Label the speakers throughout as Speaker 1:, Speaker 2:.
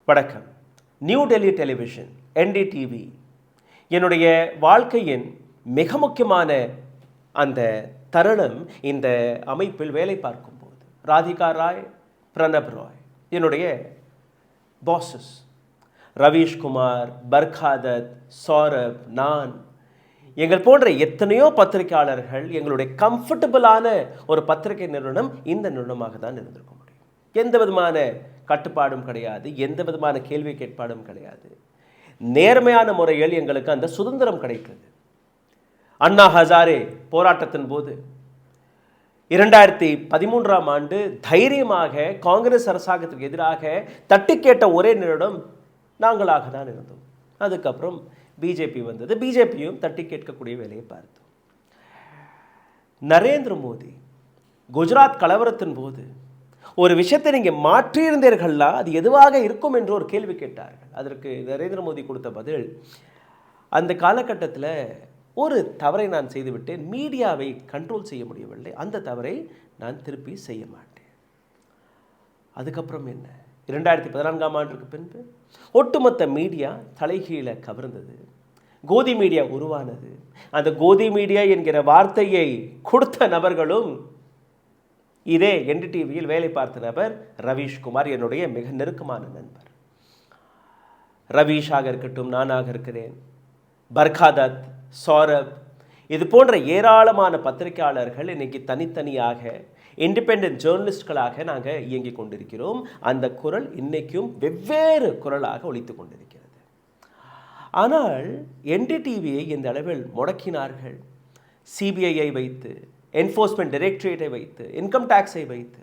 Speaker 1: வணக்கம். New Delhi television NDTV என்னுடைய வாழ்க்கையின் மிக முக்கியமான அந்த தருணம். இந்த அமைப்பில் வேலை பார்க்கும்போது ராதிகா ராய், பிரணப் ராய் என்னுடைய பாஸஸ், ரவீஷ்குமார், பர்காதத், சௌரப், நான், எங்கள் போன்ற எத்தனையோ பத்திரிகையாளர்கள் எங்களுடைய கம்ஃபர்டபுளான ஒரு பத்திரிகை நிறுவனம் இந்த நிறுவனமாக தான் இருந்திருக்க முடியும். எந்த விதமான கட்டுப்பாடும் கிடையாது, எந்த விதமான கேள்வி கேட்பாடும் கிடையாது. நேர்மையான முறையில் எங்களுக்கு அந்த சுதந்திரம் கிடைத்தது. அண்ணா ஹசாரே போராட்டத்தின் போது 2013ஆம் ஆண்டு தைரியமாக காங்கிரஸ் அரசாங்கத்துக்கு எதிராக தட்டி கேட்ட ஒரே நிறுவனம் நாங்களாக தான் இருந்தோம். அதுக்கப்புறம் பிஜேபி வந்தது. பிஜேபியும் தட்டி கேட்கக்கூடிய வேலையை பார்த்தோம். நரேந்திர மோடி குஜராத் கலவரத்தின் போது ஒரு விஷயத்தை நீங்கள் மாற்றியிருந்தீர்களா, அது எதுவாக இருக்கும் என்று ஒரு கேள்வி கேட்டார்கள். அதற்கு நரேந்திர மோடி கொடுத்த பதில், அந்த காலகட்டத்தில் ஒரு தவறை நான் செய்துவிட்டேன், மீடியாவை கண்ட்ரோல் செய்ய முடியவில்லை, அந்த தவறை நான் திருப்பி செய்ய மாட்டேன். அதுக்கப்புறம் என்ன, 2014ஆம் ஆண்டுக்கு பின்பு ஒட்டுமொத்த மீடியா தலைகீழ கவர்ந்தது. கோதி மீடியா உருவானது. அந்த கோதி மீடியா என்கிற வார்த்தையை கொடுத்த நபர்களும் இதே NDTVயில் வேலை பார்த்த நபர் ரவீஷ்குமார், என்னுடைய மிக நெருக்கமான நண்பர். ரவீஷாக இருக்கட்டும், நானாக இருக்கிறேன், பர்காதத், சௌரப், இது போன்ற ஏராளமான பத்திரிகையாளர்கள் இன்னைக்கு தனித்தனியாக இண்டிபெண்டன்ட் ஜேர்னலிஸ்ட்களாக நாங்கள் இயங்கிக் கொண்டிருக்கிறோம். அந்த குரல் இன்னைக்கும் வெவ்வேறு குரலாக ஒலித்து கொண்டிருக்கிறது. ஆனால் NDTVயை இந்த அளவில் முடக்கினார்கள். CBIயை வைத்து, என்ஃபோர்ஸ்மெண்ட் டைரக்டரேட்டை வைத்து, இன்கம் டேக்ஸை வைத்து,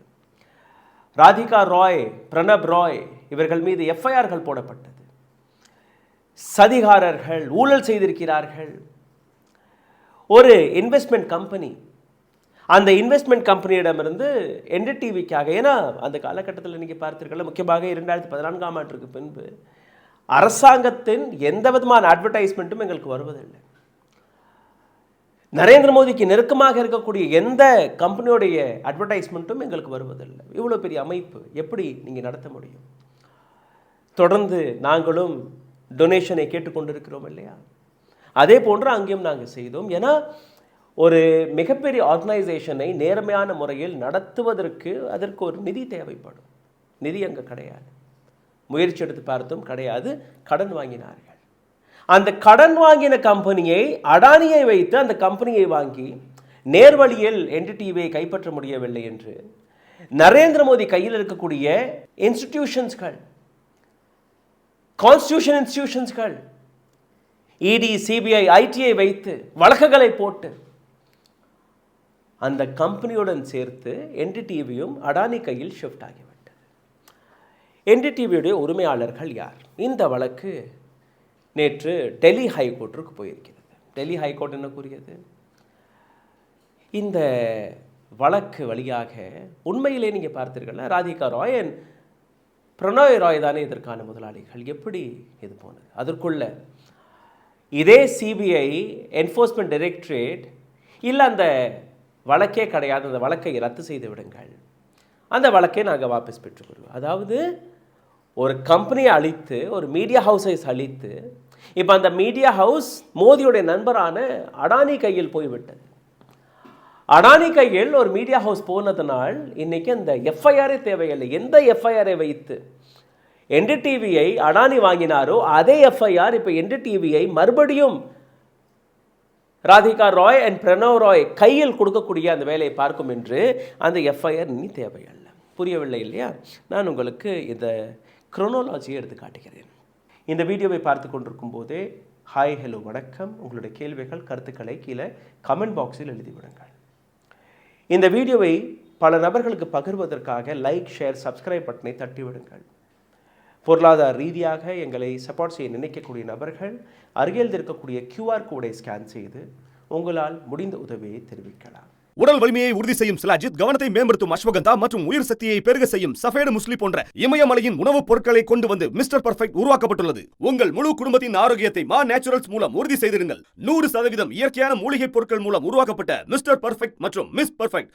Speaker 1: ராதிகா ராய், பிரணப் ராய் இவர்கள் மீது FIRகள் போடப்பட்டது. சதிகாரர்கள், ஊழல் செய்திருக்கிறார்கள். ஒரு இன்வெஸ்ட்மெண்ட் கம்பெனி, அந்த இன்வெஸ்ட்மெண்ட் கம்பெனியிடமிருந்து NDTVக்காக, ஏன்னா அந்த காலகட்டத்தில் நீங்கள் பார்த்தீர்கள், முக்கியமாக 2014ஆம் ஆண்டுக்கு பின்பு அரசாங்கத்தின் எந்த விதமான அட்வர்டைஸ்மெண்ட்டும் எங்களுக்கு வருவதில்லை. நரேந்திர மோடிக்கு நெருக்கமாக இருக்கக்கூடிய எந்த கம்பெனியோடைய அட்வர்டைஸ்மெண்ட்டும் எங்களுக்கு வருவதில்லை. இவ்வளோ பெரிய அமைப்பு எப்படி நீங்கள் நடத்த முடியும்? தொடர்ந்து நாங்களும் டொனேஷனை கேட்டுக்கொண்டிருக்கிறோம் இல்லையா? அதே போன்று அங்கேயும் நாங்கள் செய்தோம். ஏன்னா ஒரு மிகப்பெரிய ஆர்கனைசேஷனை நேர்மையான முறையில் நடத்துவதற்கு அதற்கு ஒரு நிதி தேவைப்படும். நிதி அங்கே கிடையாது. முயற்சி எடுத்து பார்த்தோம், கிடையாது. கடன் வாங்கினார்கள். அந்த கடன் வாங்கின கம்பெனியை, அடானியை வைத்து அந்த கம்பெனியை வாங்கி நேர்வழியில் NDTVயை கைப்பற்ற முடியவில்லை என்று நரேந்திர மோடி கையில் இருக்கக்கூடிய இன்ஸ்டிடியூஷன்ஸ்கள், கான்ஸ்டிடியூஷன் இன்ஸ்டிடியூஷன்ஸ்கள், ED, CBI, ITயை வைத்து வழக்குகளை போட்டு அந்த கம்பெனியுடன் சேர்த்து NDTVயும் அடானி கையில் ஷிஃப்ட் ஆகிவிட்டது. NDTVயுடைய உரிமையாளர்கள் யார்? இந்த வழக்கு நேற்று டெல்லி ஹைகோர்ட்டிற்கு போயிருக்கிறது. டெல்லி ஹைகோர்ட் என்ன கூறியது? இந்த வழக்கு வழியாக உண்மையிலே நீங்கள் பார்த்தீர்கள், ராதிகா ராய் அண்ட் பிரணாய் ராய் தானே இதற்கான முதலாளிகள். எப்படி இது போனது? அதற்குள்ள இதே CBI, என்ஃபோர்ஸ்மெண்ட் டைரக்டரேட், இல்லை அந்த வழக்கே கிடையாது, அந்த வழக்கை ரத்து செய்து விடுங்கள், அந்த வழக்கை நாங்கள் வாபஸ் பெற்றுக்கொள்வோம். அதாவது ஒரு கம்பெனியை அழித்து, ஒரு மீடியா ஹவுஸை அழித்து, இப்போ அந்த மீடியா ஹவுஸ் மோடியுடைய நண்பரான அடானி கையில் போய்விட்டது. அடானி கையில் ஒரு மீடியா ஹவுஸ் போனதனால் இன்னைக்கு அந்த FIRே தேவையில்லை. எந்த FIRஐ வைத்து NDTVயை அடானி வாங்கினாரோ அதே FIR இப்போ NDTVயை மறுபடியும் ராதிகா ராய் அண்ட் பிரணவ் ராய் கையில் கொடுக்கக்கூடிய அந்த வேலையை பார்க்கும் என்று அந்த FIR இனி தேவையில்லை. புரியவில்லை இல்லையா? நான் உங்களுக்கு இந்த குரோனாலஜியை எடுத்து காட்டுகிறேன். இந்த வீடியோவை பார்த்து கொண்டிருக்கும் போதே ஹாய், ஹலோ, வணக்கம், உங்களுடைய கேள்விகள், கருத்துக்களை கீழே கமெண்ட் பாக்ஸில் எழுதிவிடுங்கள். இந்த வீடியோவை பல நபர்களுக்கு பகிர்வதற்காக லைக், ஷேர், சப்ஸ்கிரைப் பட்டனை தட்டிவிடுங்கள். பொருளாதார ரீதியாக எங்களை சப்போர்ட் செய்ய நினைக்கக்கூடிய நபர்கள் அருகில் இருக்கக்கூடிய QR கோடை ஸ்கேன் செய்து உங்களால் முடிந்த உதவியை தெரிவிக்கலாம்.
Speaker 2: உடல் வலிமையை உறுதி செய்யும் சிலாஜித், கவனத்தை மேம்படுத்தும் அஸ்வகந்தா மற்றும் உயிர் சக்தியை பெருக செய்யும் சஃபேடு முஸ்லி போன்ற இமயமலையின் உணவுப் பொருட்களை கொண்டு வந்து மிஸ்டர் பர்ஃபெக்ட் உருவாக்கப்பட்டுள்ளது. உங்கள் முழு குடும்பத்தின் ஆரோக்கியத்தை மா நேச்சுரல்ஸ் மூலம் உறுதி செய்திருங்கள். 100% இயற்கையான மூலிகைப் பொருட்கள் மூலம் உருவாக்கப்பட்ட மிஸ்டர் பர்ஃபெக்ட் மற்றும் மிஸ் பர்ஃபெக்ட்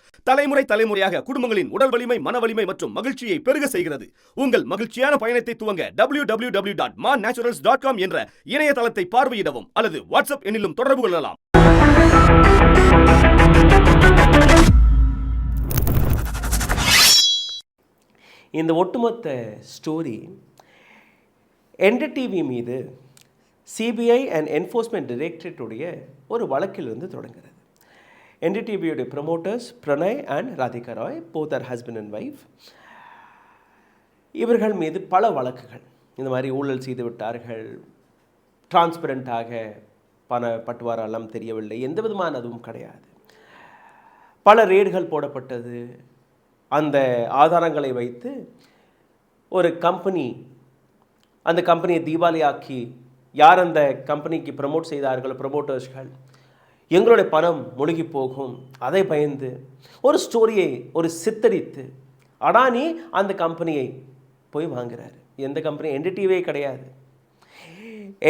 Speaker 2: தலைமுறையாக குடும்பங்களின் உடல் வலிமை, மன வலிமை மற்றும் மகிழ்ச்சியை பெருக செய்கிறது. உங்கள் மகிழ்ச்சியான பயணத்தை துவங்க www.mannaturals.com என்ற இணையதளத்தை பார்வையிடவும் அல்லது வாட்ஸ்அப் எண்ணிலும் தொடர்பு கொள்ளலாம்.
Speaker 1: இந்த ஒட்டுமொத்த ஸ்டோரி என்டிடிவி மீது சிபிஐ அண்ட் என்ஃபோர்ஸ்மெண்ட் டைரக்டரேட்டுடைய ஒரு வழக்கிலிருந்து தொடங்குகிறது. என்டிடிவியுடைய promoters Prannoy and Radhika Roy, both are husband and wife. இவர்கள் மீது பல வழக்குகள், இந்த மாதிரி ஊழல் செய்து விட்டார்கள், டிரான்ஸ்பரண்டாக பண பட்டுவாரெல்லாம் தெரியவில்லை, எந்த விதமான அதுவும் கிடையாது. பல ரேடுகள் போடப்பட்டது. அந்த ஆதாரங்களை வைத்து ஒரு கம்பெனி, அந்த கம்பெனியை தீபாவளியாக்கி யார் அந்த கம்பெனிக்கு ப்ரமோட் செய்தார்களோ ப்ரமோட்டர்ஸ்கள், எங்களுடைய பணம் முழுகி போகும், அதை பயந்து ஒரு ஸ்டோரியை ஒரு சித்தரித்து அடானி அந்த கம்பெனியை போய் வாங்குறாரு. எந்த கம்பெனி? என்டிடிவியே கிடையாது.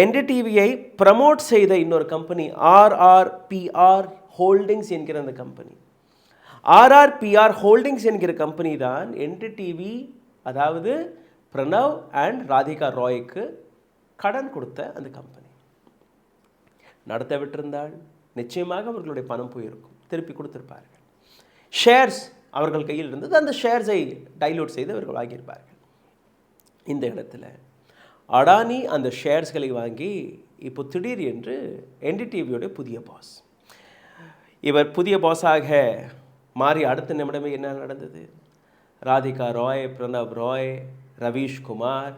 Speaker 1: என்டிடிவியை ப்ரமோட் செய்த இன்னொரு கம்பெனி ஆர்ஆர்பிஆர் ஹோல்டிங்ஸ் என்கிற அந்த கம்பெனி. ஆர்ஆர்பிஆர் ஹோல்டிங்ஸ் என்கிற கம்பெனி தான் என்டிடிவி, அதாவது பிரணவ் அண்ட் ராதிகா ராய்க்கு கடன் கொடுத்த அந்த கம்பெனி. நடத்த விட்டிருந்தால் நிச்சயமாக அவர்களுடைய பணம் போயிருக்கும், திருப்பி கொடுத்திருப்பார்கள். ஷேர்ஸ் அவர்கள் கையில் இருந்தது, அந்த ஷேர்ஸை டைலூட் செய்து அவர்கள் வாங்கியிருப்பார்கள். இந்த இடத்துல அடானி அந்த ஷேர்ஸ்களை வாங்கி இப்போ திடீர் என்று என்டிடிவியோடைய புதிய பாஸ். இவர் புதிய பாஸாக மாறி அடுத்த நிமிடமே என்ன நடந்தது? ராதிகா ராய், பிரணவ் ராய், ரவீஷ் குமார்,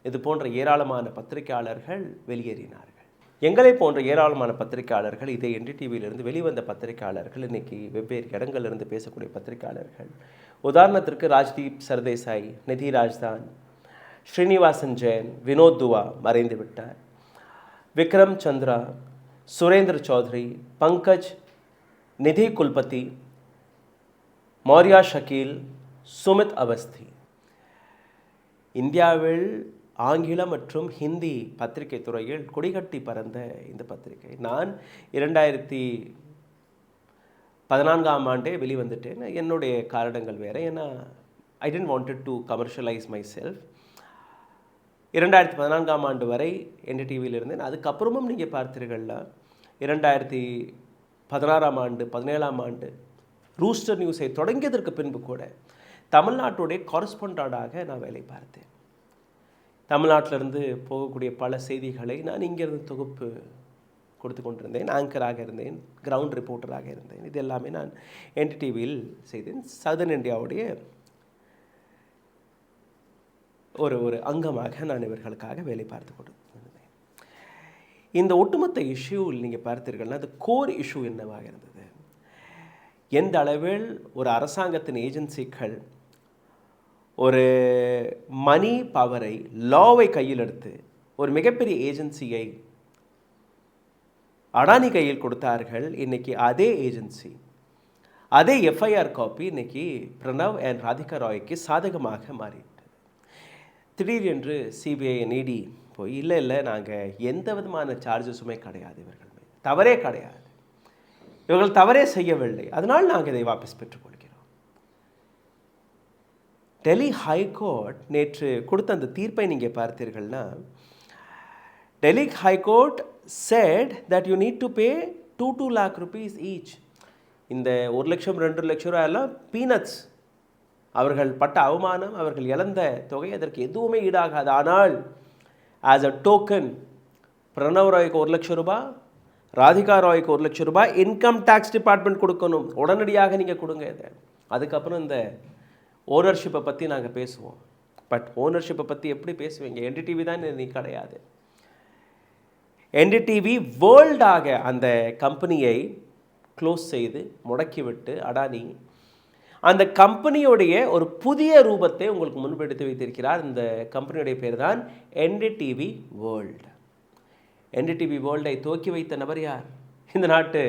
Speaker 1: இது போன்ற ஏராளமான பத்திரிகையாளர்கள் வெளியேறினார்கள். எங்களை போன்ற ஏராளமான பத்திரிகையாளர்கள், இதே என்டிடிவியிலிருந்து வெளிவந்த பத்திரிகையாளர்கள், இன்றைக்கி வெவ்வேறு இடங்களிலிருந்து பேசக்கூடிய பத்திரிகையாளர்கள், உதாரணத்திற்கு ராஜ்தீப் சர்தேசாய், நிதி ராஜ்தான், ஸ்ரீனிவாசன் ஜெயின், வினோத் துவா மறைந்து விட்டார், விக்ரம் சந்திரா, சுரேந்திர சௌத்ரி, பங்கஜ், நிதி குல்பதி, மௌரியா ஷக்கீல், சுமித் அவஸ்தி. இந்தியாவில் ஆங்கிலம் மற்றும் ஹிந்தி பத்திரிகை துறையில் கொடிகட்டி பறந்த இந்த பத்திரிகை, நான் 2014ஆம் ஆண்டே வெளிவந்துட்டேன். என்னுடைய காரணங்கள் வேறு. ஏன்னா I didn't wanted to commercialise myself. 2014ஆம் ஆண்டு வரை என்டிடிவியில் இருந்தேன். அதுக்கப்புறமும் நீங்கள் பார்த்தீர்கள்னா 2016ஆம் ஆண்டு, 17ஆம் ஆண்டு ரூஸ்டர் நியூஸை தொடங்கியதற்கு பின்பு கூட தமிழ்நாட்டுடைய காரஸ்பாண்டாக நான் வேலை பார்த்தேன். தமிழ்நாட்டிலிருந்து போகக்கூடிய பல செய்திகளை நான் இங்கேருந்து தொகுப்பு கொடுத்து கொண்டிருந்தேன். ஆங்கராக இருந்தேன், கிரவுண்ட் ரிப்போர்ட்டராக இருந்தேன். இது எல்லாமே நான் என்டிடிவியில் செய்தேன். சதர்ன் இந்தியாவுடைய ஒரு அங்கமாக நான் இவர்களுக்காக வேலை பார்த்து கொண்டிருந்தேன். இந்த ஒட்டுமொத்த இஷ்யூவில் நீங்கள் பார்த்தீர்கள்னா அது கோர் இஷ்யூ என்னவாக இருந்தது? எந்த அளவில் ஒரு அரசாங்கத்தின் ஏஜென்சிகள் ஒரு மணி பவரை, லாவை கையில் எடுத்து ஒரு மிகப்பெரிய ஏஜென்சியை அடானி கையில் கொடுத்தார்கள். இன்றைக்கி அதே ஏஜென்சி, அதே எஃப்ஐஆர் காப்பி இன்றைக்கி பிரணவ் அண்ட் ராதிகா ராய்க்கு சாதகமாக மாறிவிட்டது. திடீரென்று சிபிஐ நீடி போய் இல்லை நாங்கள் எந்த விதமான சார்ஜஸுமே கிடையாது, இவர்கள் மேல் தவறே கிடையாது, இவர்கள் தவறே செய்யவில்லை, அதனால் நாங்கள் இதை வாபஸ் பெற்றுக்கொள்கிறோம். டெல்லி ஹைகோர்ட் நேற்று கொடுத்த அந்த தீர்ப்பை நீங்கள் பார்த்தீர்கள்னா, Delhi high court said that you need to pay 2 lakh rupees each. இந்த 1 லட்சம் 2 லட்சம் ரூபாய் எல்லாம் பீனட்ஸ். அவர்கள் பட்ட அவமானம், அவர்கள் இழந்த தொகை அதற்கு எதுவுமே ஈடாகாது. ஆனால் ஆஸ் அ டோக்கன் பிரணவ் ராய்க்கு 1 லட்சம் ரூபாய், ராதிகா ராய்க்கு 1 லட்சம் ரூபாய் இன்கம் டேக்ஸ் டிபார்ட்மெண்ட் கொடுக்கணும், உடனடியாக நீங்கள் கொடுங்க இதை. அதுக்கப்புறம் இந்த ஓனர்ஷிப்பை பற்றி நாங்கள் பேசுவோம். பட் ஓனர்ஷிப்பை பற்றி எப்படி பேசுவீங்க? என்டிடிவி தான் நீ கிடையாது. என்டிடிவி வேர்ல்டாக அந்த கம்பெனியை க்ளோஸ் செய்து முடக்கிவிட்டு அடானி அந்த கம்பெனியோடைய ஒரு புதிய ரூபத்தை உங்களுக்கு முன்பெடுத்து வைத்திருக்கிறார். இந்த கம்பெனியுடைய பேர் தான் என்டிடிவி வேர்ல்டு. என்டிடிவி வேர்ல்டை துவக்கி வைத்த நபர் யார்? இந்த நாட்டு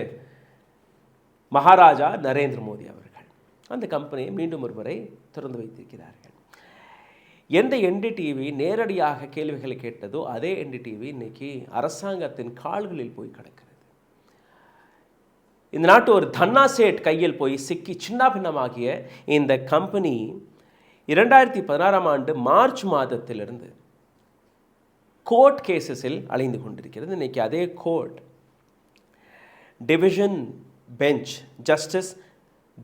Speaker 1: மகாராஜா நரேந்திர மோடி அவர்கள் அந்த கம்பெனியை மீண்டும் ஒரு முறை திறந்து வைத்திருக்கிறார்கள். எந்த என்டிடிவி நேரடியாக கேள்விகளை கேட்டதோ அதே என்டிடிவி இன்னைக்கு அரசாங்கத்தின் கால்களில் போய் கிடக்கிறது. இந்த நாட்டு ஒரு தன்னா சேட் கையில் போய் சிக்கி சின்ன பின்னமாகிய இந்த கம்பெனி 2016 ஆண்டு மார்ச் மாதத்திலிருந்து கோர்ட் கேசஸில் அலைந்து கொண்டிருக்கிறது. இன்னைக்கு அதே court division bench justice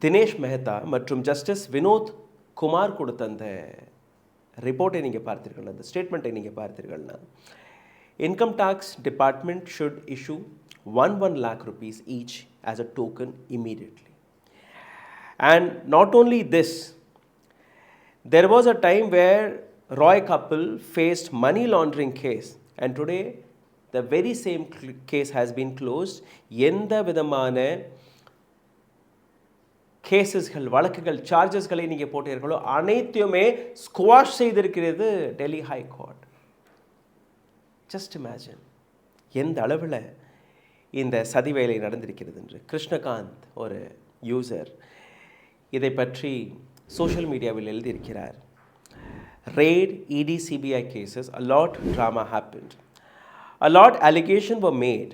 Speaker 1: Dinesh Mehta மற்றும் ஜஸ்டிஸ் வினோத் குமார் கொடுத்த அந்த ரிப்போர்ட்டை நீங்கள் பார்த்தீர்கள், அந்த ஸ்டேட்மெண்ட்டை நீங்கள் பார்த்தீர்கள்னா, income tax department should issue 1 lakh rupees each as a token immediately. And not only this, there was a time where Roy couple faced money laundering case, and today the very same case has been closed. எந்த விதமான கேசஸ்கள், வழக்குகள், சார்ஜஸ்களை நீங்கள் போட்டீர்களோ அனைத்தையுமே squash செய்திருக்கிறது Delhi high court. Just imagine எந்த அளவில் இந்த சதி வேலை நடந்திருக்கிறது என்று. கிருஷ்ணகாந்த் ஒரு யூசர் இதை பற்றி சோஷியல் மீடியாவில் எழுதியிருக்கிறார். Raid, ED, CBI cases, a lot drama happened. A lot allegations were made.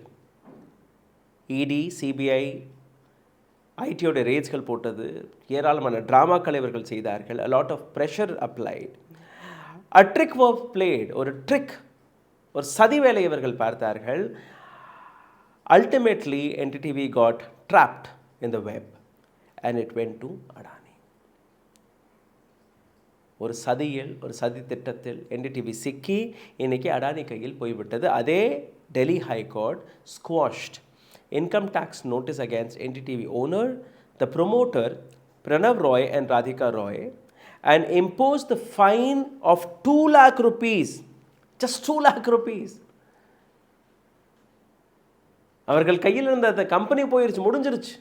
Speaker 1: ED, CBI, ஐடியோட ரேட்ஸ்கள் போட்டது, ஏராளமான ட்ராமாக்கள் இவர்கள் செய்தார்கள். A lot of pressure applied. A trick was played. ஒரு ட்ரிக், ஒரு சதி வேலை இவர்கள் பார்த்தார்கள். Ultimately, NDTV got trapped in the web and it went to Adani. ஒரு சதியில், ஒரு சதி திட்டத்தில் NDTV சிக்கி இன்னைக்கு அடானி கையில் போய்விட்டது. அதே Delhi high court ஸ்குவாஷ்ட் income tax notice against NDTV owner, the promoter Pranav Roy and Radhika Roy, and imposed the fine of 2 lakh rupees. Just 2 lakh rupees. அவர்கள் கையில் இருந்த அந்த கம்பெனி போயிருச்சு, முடிஞ்சிருச்சு.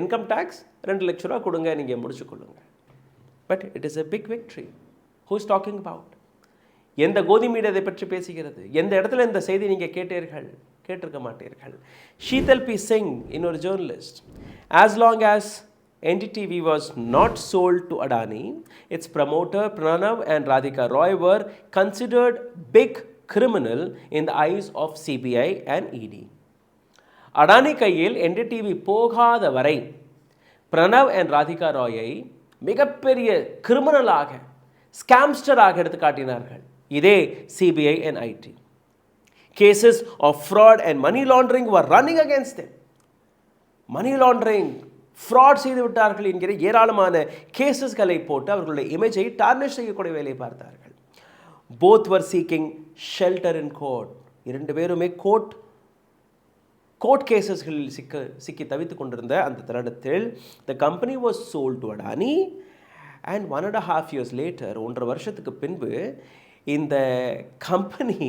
Speaker 1: இன்கம் டேக்ஸ் 2 லட்ச ரூபா கொடுங்க, நீங்கள் முடிச்சுக்கொள்ளுங்க. But it is a big victory. Who is talking about? எந்த கோதி மீடியா இதை பற்றி பேசுகிறது? எந்த இடத்துல இந்த செய்தி நீங்கள் கேட்டிருக்க மாட்டீர்கள். ஷீதல் பி சிங், இன்னொரு journalist, as long as NDTV was not sold to Adani, its promoter Pranav and Radhika Roy were considered big criminal in the eyes of CBI and ED. Adani கையில் NDTV போகாத வரை பிரணவ் அண்ட் ராதிகா ராயை மிகப்பெரிய கிரிமினலாக, ஸ்கேம்ஸ்டராக எடுத்து காட்டினார்கள் இதே CBI and IT. Cases of fraud and money laundering were running against them. Money laundering, fraud செய்து விட்டார்கள் என்கிற ஏராளமான கேசஸ்களை போட்டு அவர்களுடைய இமேஜை டார்னிஷ் செய்யக்கூடிய வேலையை பார்த்தார்கள். both were seeking shelter in court. 2 பேருமே கோர்ட் கேசஸ்களில் சிக்கி தவித்துக் கொண்டிருந்த அந்த தருணத்தில் the company was sold to Adani and 1.5 years later, 1.5 வருஷத்துக்கு பின்பு இந்த கம்பெனி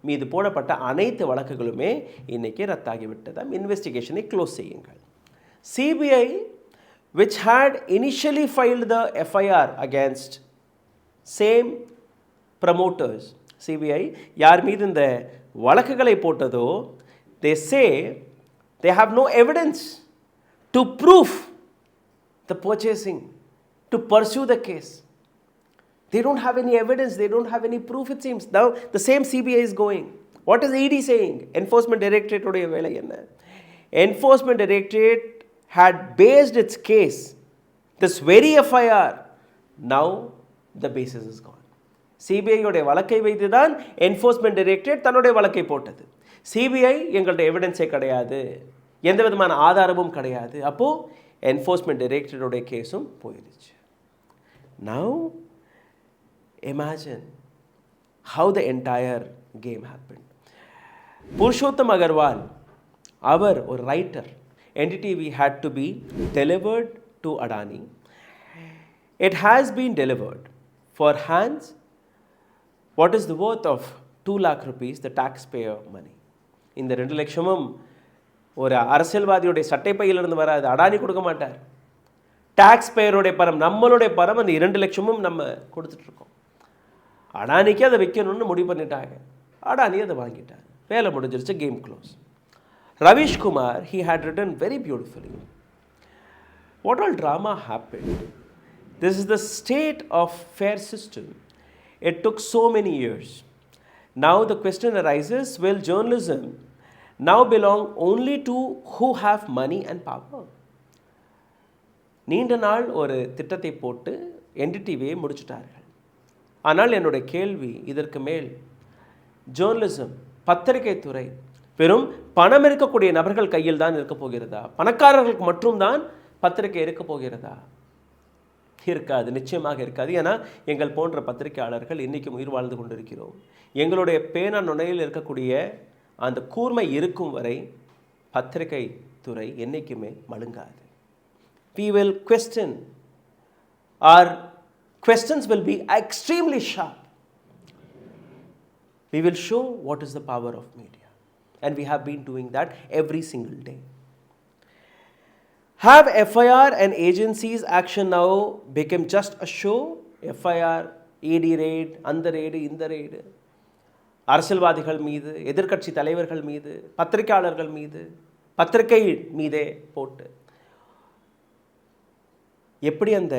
Speaker 1: மீது போடப்பட்ட அனைத்து வழக்குகளுமே இன்னைக்கு ரத்தாகிவிட்டதாம். இன்வெஸ்டிகேஷனை க்ளோஸ் செய்யுங்கள். CBI, which had initially filed the FIR against same promoters, CBI யார் மீது இந்த வழக்குகளை போட்டதோ, they say they have no evidence to prove the purchasing, to pursue the case. They don't have any evidence, they don't have any proof, it seems. Now the same CBI is going. What is ED saying? Enforcement Directorate உடைய வேலை என்ன? Enforcement Directorate had based its case, this very FIR. Now the basis is gone. CBI உடைய வழக்கை வைத்து தான் Enforcement Directorate தன்னுடைய வழக்கை போட்டது. சிபிஐ எங்கள்ட்ட எவிடன்ஸே கிடையாது, எந்த விதமான ஆதாரமும் கிடையாது. அப்போது என்ஃபோர்ஸ்மெண்ட் டைரக்டருடைய கேஸும் போயிடுச்சு. Now imagine how the entire game happen. Purushottam Agarwal, அவர் ஒரு writer. NDTV had to be delivered to Adani. It has been delivered for hands. What is the worth of 2 lakh rupees, the taxpayer money? இந்த 2 லட்சமும் ஒரு அரசியல்வாதியுடைய சட்டைப்பையிலிருந்து வராது. அடானி கொடுக்க மாட்டார். Tax பேயருடைய பணம், நம்மளுடைய பணம். அந்த 2 லட்சமும் நம்ம கொடுத்துட்ருக்கோம். அடானிக்கு அதை விற்கணும்னு முடிவு பண்ணிட்டாங்க. அடானி அதை வாங்கிட்டார். வேலை முடிஞ்சிருச்சு, game close. Ravish Kumar, he had written very beautifully. What all drama happened? This is the state of fair system. It took so many years. Now the question arises, will journalism now belong only to who have money and power? நீண்ட நாள் ஒரு திட்டத்தை போட்டு என்டிடிவியை முடிச்சுட்டார்கள். ஆனால் என்னுடைய கேள்வி இதற்கு மேல் ஜேர்னலிசம், பத்திரிகை துறை வெறும் பணம் இருக்கக்கூடிய நபர்கள் கையில் தான் இருக்க போகிறதா? பணக்காரர்களுக்கு மட்டும்தான் பத்திரிகை இருக்க போகிறதா? இருக்காது, நிச்சயமாக இருக்காது. ஏன்னா எங்கள் போன்ற பத்திரிகையாளர்கள் இன்றைக்கும் உயிர் வாழ்ந்து கொண்டிருக்கிறோம். எங்களுடைய பேனா நுனையில் இருக்கக்கூடிய அந்த கூர்மை இருக்கும் வரை பத்திரிகை துறை என்றைக்குமே மழுங்காது. We will question. Our questions will be extremely sharp. We will show what is the power of media. And we have been doing that every single day. Have FIR and agencies' action now become just a show? FIR, ED raid, அந்த raid, இந்த raid. அரசியல்வாதிகள் மீது, எதிர்க்கட்சி தலைவர்கள் மீது, பத்திரிகையாளர்கள் மீது, பத்திரிகை மீதே போட்டு எப்படி அந்த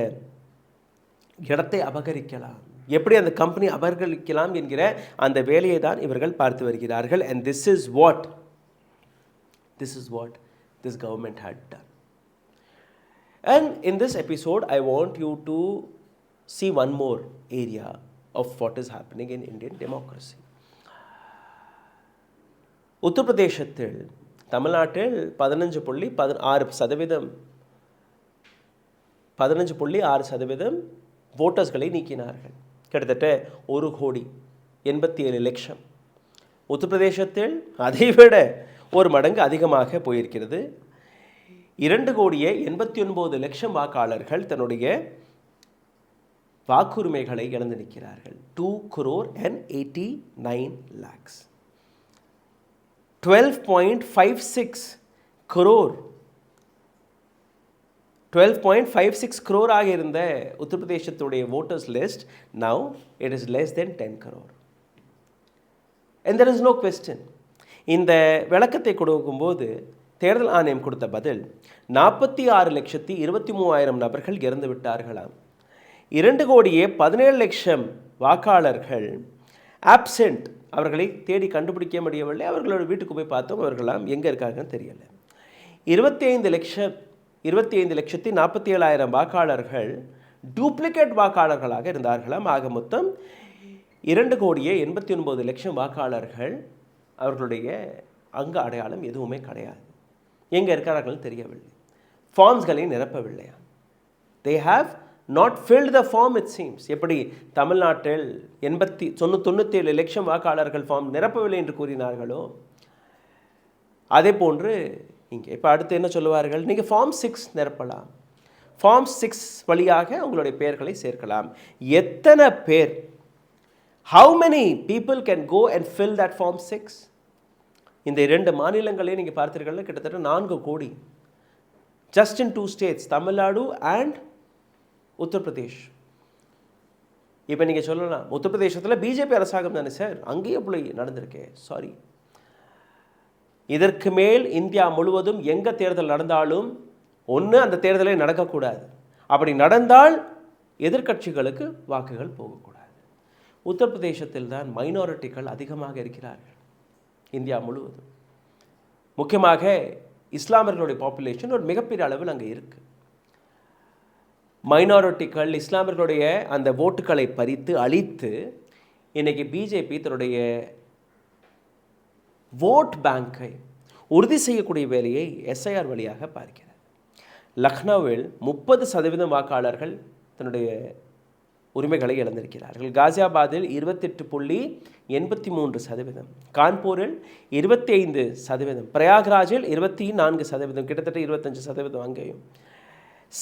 Speaker 1: இடத்தை அபகரிக்கலாம், எப்படி அந்த கம்பெனி அபகரிக்கலாம் என்கிற அந்த வேலையை தான் இவர்கள் பார்த்து வருகிறார்கள். And this is what this government had done. And in this episode, I want you to see one more area of what is happening in Indian democracy. உத்தரப்பிரதேசத்தில், தமிழ்நாட்டில் 15.6% வோட்டர்ஸ்களை நீக்கினார்கள். கிட்டத்தட்ட 1,87,00,000. உத்தரப்பிரதேசத்தில் அதைவிட ஒரு மடங்கு அதிகமாக போயிருக்கிறது. 2,89,00,000 வாக்காளர்கள் தன்னுடைய வாக்குரிமைகளை இழந்து நிற்கிறார்கள். 2,89,00,000. 12.56 crore ஆக இருந்த உத்தரப்பிரதேசத்துடைய voters list, now it is less than 10 crore. And there is no question. இந்த விளக்கத்தை கொடுக்கும்போது தேர்தல் ஆணையம் கொடுத்த பதில் 46,23,000 நபர்கள் இறந்து விட்டார்களாம். 2,17,00,000 வாக்காளர்கள் ஆப்சென்ட், அவர்களை தேடி கண்டுபிடிக்க முடியவில்லை. அவர்களோட வீட்டுக்கு போய் பார்த்தோம், அவர்களாம் எங்கே இருக்காங்கன்னு தெரியலை. 25,47,000 வாக்காளர்கள் டூப்ளிகேட் வாக்காளர்களாக இருந்தார்களாம். ஆக மொத்தம் 2,89,00,000 வாக்காளர்கள், அவர்களுடைய அங்க அடையாளம் எதுவுமே கிடையாது. எங்கே இருக்கிறார்கள் தெரியவில்லை. ஃபார்ம்ஸ்களை நிரப்பவில்லையா? they have not filled the form, it seems. எப்படி தமிழ்நாட்டில் 97,00,000 வாக்காளர்கள் ஃபார்ம் நிரப்பவில்லை என்று கூறினார்களோ, அதே போன்று இங்கே இப்போ அடுத்து என்ன சொல்லுவார்கள், நீங்கள் ஃபார்ம் 6 நிரப்பலாம், ஃபார்ம் 6 வழியாக உங்களுடைய பெயர்களை சேர்க்கலாம். எத்தனை பேர், how many people can go and fill that form 6? இந்த 2 மாநிலங்களையும் நீங்கள் பார்த்தீர்கள், கிட்டத்தட்ட 4 கோடி. just in 2 states, Tamil Nadu and Uttar Pradesh. இப்போ நீங்கள் சொல்லலாம், உத்தரப்பிரதேசத்தில் பிஜேபி அரசாங்கம் தானே சார், அங்கேயே போய் நடந்திருக்கே. சாரி, இதற்கு மேல் இந்தியா முழுவதும் எங்கே தேர்தல் நடந்தாலும் ஒன்று அந்த தேர்தலே நடக்கக்கூடாது. அப்படி நடந்தால் எதிர்க்கட்சிகளுக்கு வாக்குகள் போகக்கூடாது. உத்தரப்பிரதேசத்தில் தான் மைனாரிட்டிகள் அதிகமாக இருக்கிறார்கள் இந்தியா முழுவதும். முக்கியமாக இஸ்லாமியர்களுடைய பாப்புலேஷன் ஒரு மிகப்பெரிய அளவில் அங்கே இருக்குது. மைனாரிட்டிகள் இஸ்லாமியர்களுடைய அந்த ஓட்டுகளை பறித்து அழித்து இன்றைக்கி பிஜேபி தன்னுடைய ஓட் பேங்கை உறுதி செய்யக்கூடிய வேலையை எஸ்ஐஆர் வழியாக பார்க்கிறது. லக்னோவில் 30% வாக்காளர்கள் தன்னுடைய உரிமைகளை இழந்திருக்கிறார்கள். காசியாபாத்தில் 28.83%, கான்பூரில் 25%, பிரயாக்ராஜில் 24%, கிட்டத்தட்ட 25% அங்கேயும்.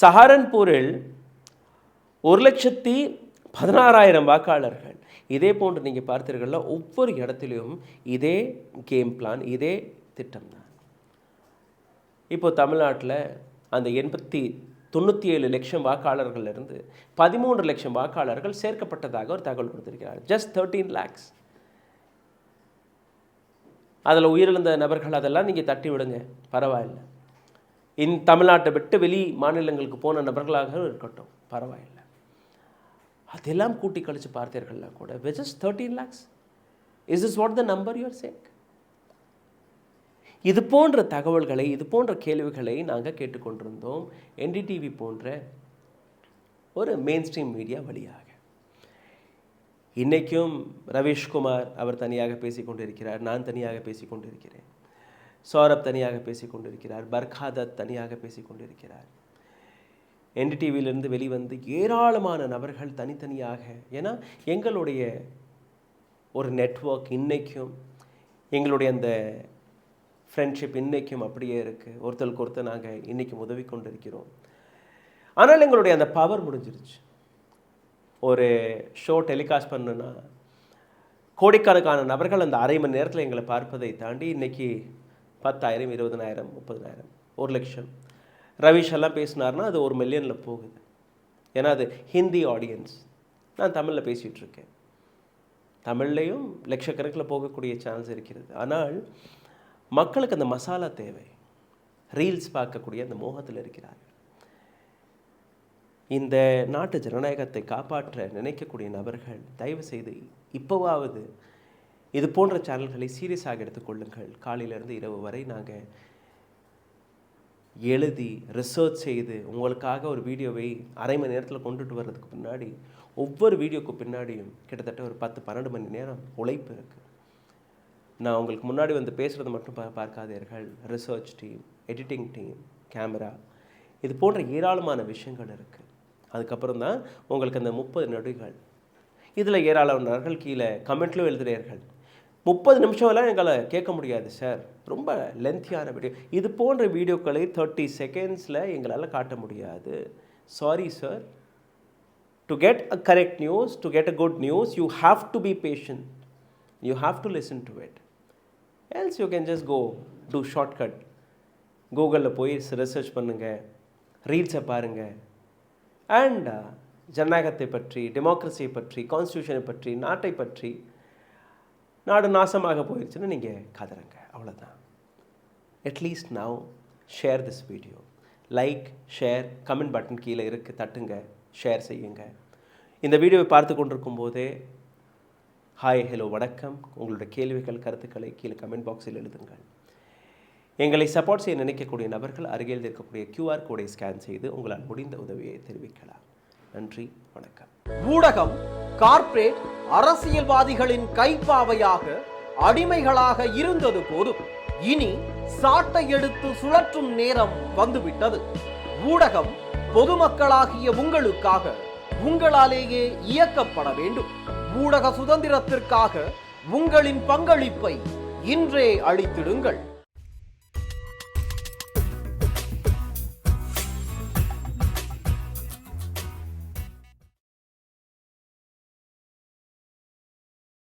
Speaker 1: சஹாரன்பூரில் 1,16,000 வாக்காளர்கள். இதே போன்று நீங்கள் பார்த்தீர்கள்ல, ஒவ்வொரு இடத்திலும் இதே கேம் பிளான், இதே திட்டம் தான். இப்போ தமிழ்நாட்டில் அந்த 97 லட்சம் வாக்காளர்களிலிருந்து 13 லட்சம் வாக்காளர்கள் சேர்க்கப்பட்டதாக ஒரு தகவல் கொடுத்திருக்கிறார். Just 13 lakhs. அதில் உயிரிழந்த நபர்கள் அதெல்லாம் நீங்கள் தட்டி விடுங்க, பரவாயில்லை. தமிழ்நாட்டை விட்டு வெளி மாநிலங்களுக்கு போன நபர்களாக இருக்கட்டும், பரவாயில்லை. அதெல்லாம் கூட்டி கழித்து பார்த்தீர்கள்னா கூட just 13 lakhs. Is this what the number you are saying? இது போன்ற தகவல்களை, இது போன்ற கேள்விகளை நாங்கள் கேட்டுக்கொண்டிருந்தோம் என்டிடிவி போன்ற ஒரு மெயின் ஸ்ட்ரீம் மீடியா வழியாக. இன்றைக்கும் ரவீஷ்குமார் அவர் தனியாக பேசிக்கொண்டிருக்கிறார், நான் தனியாக பேசிக்கொண்டிருக்கிறேன், சௌரப் தனியாக பேசிக்கொண்டிருக்கிறார், பர்காதத் தனியாக பேசிக்கொண்டிருக்கிறார். என்டிடிவியிலிருந்து வெளிவந்து ஏராளமான நபர்கள் தனித்தனியாக, ஏன்னா எங்களுடைய ஒரு நெட்வொர்க் இன்றைக்கும், எங்களுடைய அந்த ஃப்ரெண்ட்ஷிப் இன்றைக்கும் அப்படியே இருக்குது. ஒருத்தருக்கு ஒருத்தர் நாங்கள் இன்றைக்கும் உதவி கொண்டு இருக்கிறோம். ஆனால் எங்களுடைய அந்த பவர் முடிஞ்சிருச்சு. ஒரு ஷோ டெலிகாஸ்ட் பண்ணுன்னா கோடிக்கணக்கான நபர்கள் அந்த அரை மணி நேரத்தில் எங்களை பார்ப்பதை தாண்டி இன்றைக்கி 10,000, 20,000, 30,000, 1 லட்சம். ரவீஷ் எல்லாம் பேசினார்னா அது 1 மில்லியனில் போகுது. ஏன்னா அது ஹிந்தி ஆடியன்ஸ். நான் தமிழில் பேசிகிட்டு இருக்கேன். தமிழ்லையும் லட்சக்கணக்கில் போகக்கூடிய சான்ஸ் இருக்கிறது. ஆனால் மக்களுக்கு அந்த மசாலா தேவை. ரீல்ஸ் பார்க்கக்கூடிய அந்த மோகத்தில் இருக்கிறார்கள். இந்த நாட்டு ஜனநாயகத்தை காப்பாற்ற நினைக்கக்கூடிய நபர்கள் தயவு செய்து இப்போவாவது இது போன்ற சேனல்களை சீரியஸாக எடுத்துக்கொள்ளுங்கள். காலையிலேருந்து இரவு வரை நாங்கள் எழுதி ரிசர்ச் செய்து உங்களுக்காக ஒரு வீடியோவை அரை மணி நேரத்தில் கொண்டுட்டு வர்றதுக்கு பின்னாடி, ஒவ்வொரு வீடியோக்கு பின்னாடியும் கிட்டத்தட்ட ஒரு 10-12 மணி நேரம் உழைப்பு இருக்குது. நான் உங்களுக்கு முன்னாடி வந்து பேசுகிறது மட்டும் பார்க்காதீர்கள். Research team, editing team, camera, இது போன்ற ஏராளமான விஷயங்கள் இருக்குது. அதுக்கப்புறம் தான் உங்களுக்கு அந்த 30 நொடிகள். இதில் ஏராளமானவர்கள் கீழே கமெண்ட்லையும் எழுதுகிறீர்கள், 30 நிமிஷம்லாம் எங்களை கேட்க முடியாது சார், ரொம்ப லென்த்தியான வீடியோ. இது போன்ற வீடியோக்களை 30 செகண்ட்ஸில் எங்களால் காட்ட முடியாது. Sorry sir. To get a correct news, to get a good news, you have to be patient. You have to listen to it. Else you can just go to shortcut. கூகுளில் போய் research பண்ணுங்கள், ரீல்ஸை பாருங்கள், and ஜனநாயகத்தை பற்றி, டெமோக்ரஸியை பற்றி, கான்ஸ்டியூஷனை பற்றி, நாட்டை பற்றி, நாடு நாசமாக போயிடுச்சுன்னு நீங்கள் கதறங்க. அவ்வளோதான். At least now share this video. Like, share, comment button கீழே இருக்குது, தட்டுங்க, ஷேர் செய்யுங்க. இந்த வீடியோவை பார்த்து கொண்டிருக்கும் போதே ஹாய், ஹலோ, வணக்கம், உங்களுடைய கேள்விகள், கருத்துக்களை கீழே கமெண்ட் பாக்ஸில் எழுதுங்கள். எங்களை சப்போர்ட் செய்ய நினைக்கக்கூடிய நபர்கள் அருகில் இருக்கக்கூடிய QR கோடை ஸ்கேன் செய்து உங்களால் முடிந்த உதவியை தெரிவிக்கலாம். நன்றி, வணக்கம்.
Speaker 3: ஊடகம் கார்ப்பரேட் அரசியல்வாதிகளின் கைப்பாவையாக, அடிமைகளாக இருந்தது போதும். இனி சாட்டை எடுத்து சுழற்றும் நேரம் வந்துவிட்டது. ஊடகம் பொதுமக்களாகிய உங்களுக்காக, உங்களாலேயே இயக்கப்பட வேண்டும். ஊடக சுதந்திரத்திற்காக உங்களின் பங்களிப்பை இன்றே அளித்திடுங்கள்.